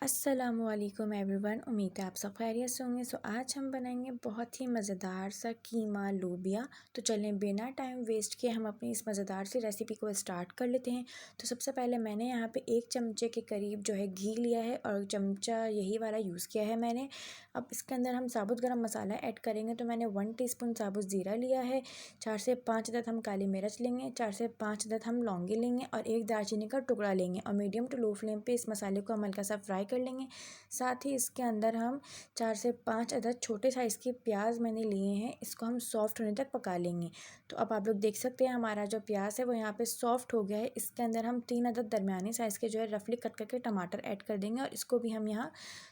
अस्सलामुअलैकुम एवरीवन। उम्मीद है आप सब खैरियत से होंगे। आज हम बनाएंगे बहुत ही मज़ेदार सा कीमा लोबिया। तो चलें बिना टाइम वेस्ट किए हम अपनी इस मज़ेदार सी रेसिपी को स्टार्ट कर लेते हैं। तो सबसे पहले मैंने यहाँ पे 1 चमचे के करीब जो है घी लिया है और चमचा यही वाला यूज़ किया है मैंने। अब इसके अंदर हम साबुत गरम मसाला ऐड करेंगे। तो मैंने 1 टीस्पून साबुत ज़ीरा लिया है, 4 से 5 अदद हम काली मिर्च लेंगे, 4 से 5 अदद हम लौंगी लेंगे और 1 दालचीनी का टुकड़ा लेंगे और मीडियम टू लो फ्लेम पे इस मसाले को हम हल्का सा फ्राई कर लेंगे। साथ ही इसके अंदर हम 4 से 5 अदद छोटे साइज़ के प्याज मैंने लिए हैं, इसको हम सॉफ्ट होने तक पका लेंगे। तो अब आप लोग देख सकते हैं हमारा जो प्याज है वो यहाँ पे सॉफ्ट हो गया है। इसके अंदर हम 3 अदद दरमियानी साइज़ के जो है रफली कट करके टमाटर ऐड कर देंगे और इसको भी हम यहाँ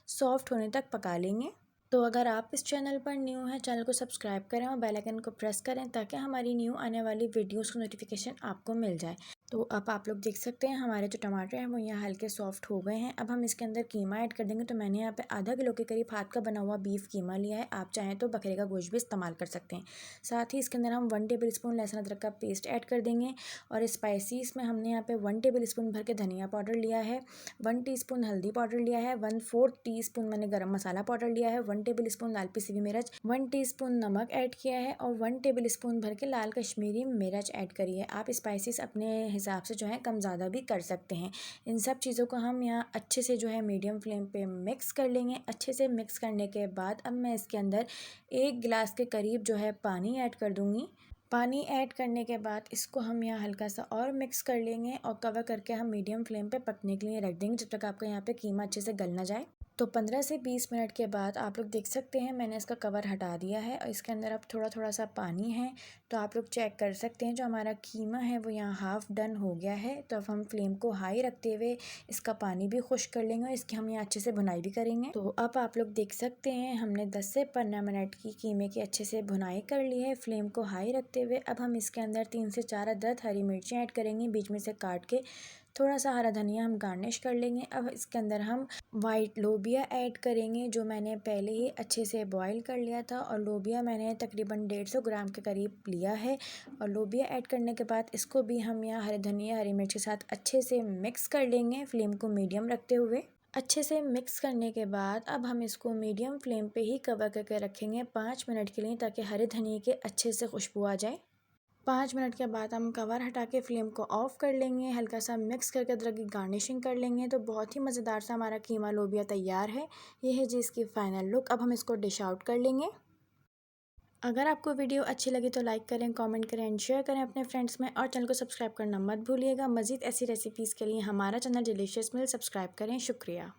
सॉफ्ट होने तक पका लेंगे। तो अगर आप इस चैनल पर न्यू हैं, चैनल को सब्सक्राइब करें और बेल आइकन को प्रेस करें ताकि हमारी न्यू आने वाली वीडियोस की नोटिफिकेशन आपको मिल जाए। तो अब आप लोग देख सकते हैं हमारे जो टमाटर हैं वो यहाँ हल्के सॉफ्ट हो गए हैं। अब हम इसके अंदर कीमा ऐड कर देंगे। तो मैंने यहाँ पे आधा किलो के करीब हाथ का बना हुआ बीफ कीमा लिया है। आप चाहें तो बकरे का गोश्त भी इस्तेमाल कर सकते हैं। साथ ही इसके अंदर हम 1 टेबल स्पून लहसुन अदरक का पेस्ट ऐड कर देंगे और स्पाइसीज में हमने यहाँ पे 1 टेबल स्पून भर के धनिया पाउडर लिया है, 1 टीस्पून हल्दी पाउडर लिया है, 1/4 टीस्पून मैंने गरम मसाला पाउडर लिया है, 1 टेबल स्पून लाल पिसी हुई मिर्च, 1 टीस्पून नमक ऐड किया है और 1 टेबल स्पून भर के लाल कश्मीरी मिर्च ऐड करी है। आप स्पाइसेस अपने हिसाब से जो है कम ज़्यादा भी कर सकते हैं। इन सब चीज़ों को हम यहाँ अच्छे से जो है मीडियम फ्लेम पे मिक्स कर लेंगे। अच्छे से मिक्स करने के बाद अब मैं इसके अंदर 1 गिलास के करीब जो है पानी ऐड कर दूँगी। पानी ऐड करने के बाद इसको हम यहाँ हल्का सा और मिक्स कर लेंगे और कवर करके हम मीडियम फ्लेम पे पकने के लिए रख देंगे जब तक आपका यहाँ पे कीमा अच्छे से गल ना जाए। तो 15 से 20 मिनट के बाद आप लोग देख सकते हैं मैंने इसका कवर हटा दिया है और इसके अंदर अब थोड़ा थोड़ा सा पानी है। तो आप लोग चेक कर सकते हैं जो हमारा कीमा है वो यहाँ हाफ़ डन हो गया है। तो अब हम फ्लेम को हाई रखते हुए इसका पानी भी खुश्क कर लेंगे और इसकी हम यहाँ अच्छे से भुनाई भी करेंगे। तो अब आप लोग देख सकते हैं हमने 10 से 15 मिनट की कीमे की अच्छे से भुनाई कर ली है फ्लेम को हाई रखते हुए। अब हम इसके अंदर 3 से 4 अदद हरी मिर्ची ऐड करेंगे बीच में से काट के। थोड़ा सा हरा धनिया हम गार्निश कर लेंगे। अब इसके अंदर हम वाइट लोबिया ऐड करेंगे जो मैंने पहले ही अच्छे से बॉईल कर लिया था और लोबिया मैंने तकरीबन 150 ग्राम के करीब लिया है। और लोबिया ऐड करने के बाद इसको भी हम यहाँ हरे धनिया हरी मिर्च के साथ अच्छे से मिक्स कर लेंगे फ्लेम को मीडियम रखते हुए। अच्छे से मिक्स करने के बाद अब हम इसको मीडियम फ्लेम पे ही कवर करके रखेंगे 5 मिनट के लिए ताकि हरे धनिए के अच्छे से खुशबू आ जाए। 5 मिनट के बाद हम कवर हटा के फ्लेम को ऑफ़ कर लेंगे, हल्का सा मिक्स करके अदरक की गार्निशिंग कर लेंगे। तो बहुत ही मज़ेदार सा हमारा कीमा लोबिया तैयार है। ये है जी इसकी फ़ाइनल लुक। अब हम इसको डिश आउट कर लेंगे। अगर आपको वीडियो अच्छी लगी तो लाइक करें, कमेंट करें एंड शेयर करें अपने फ्रेंड्स में और चैनल को सब्सक्राइब करना मत भूलिएगा। मज़ीद ऐसी रेसिपीज़ के लिए हमारा चैनल डिलीशियस मील सब्सक्राइब करें। शुक्रिया।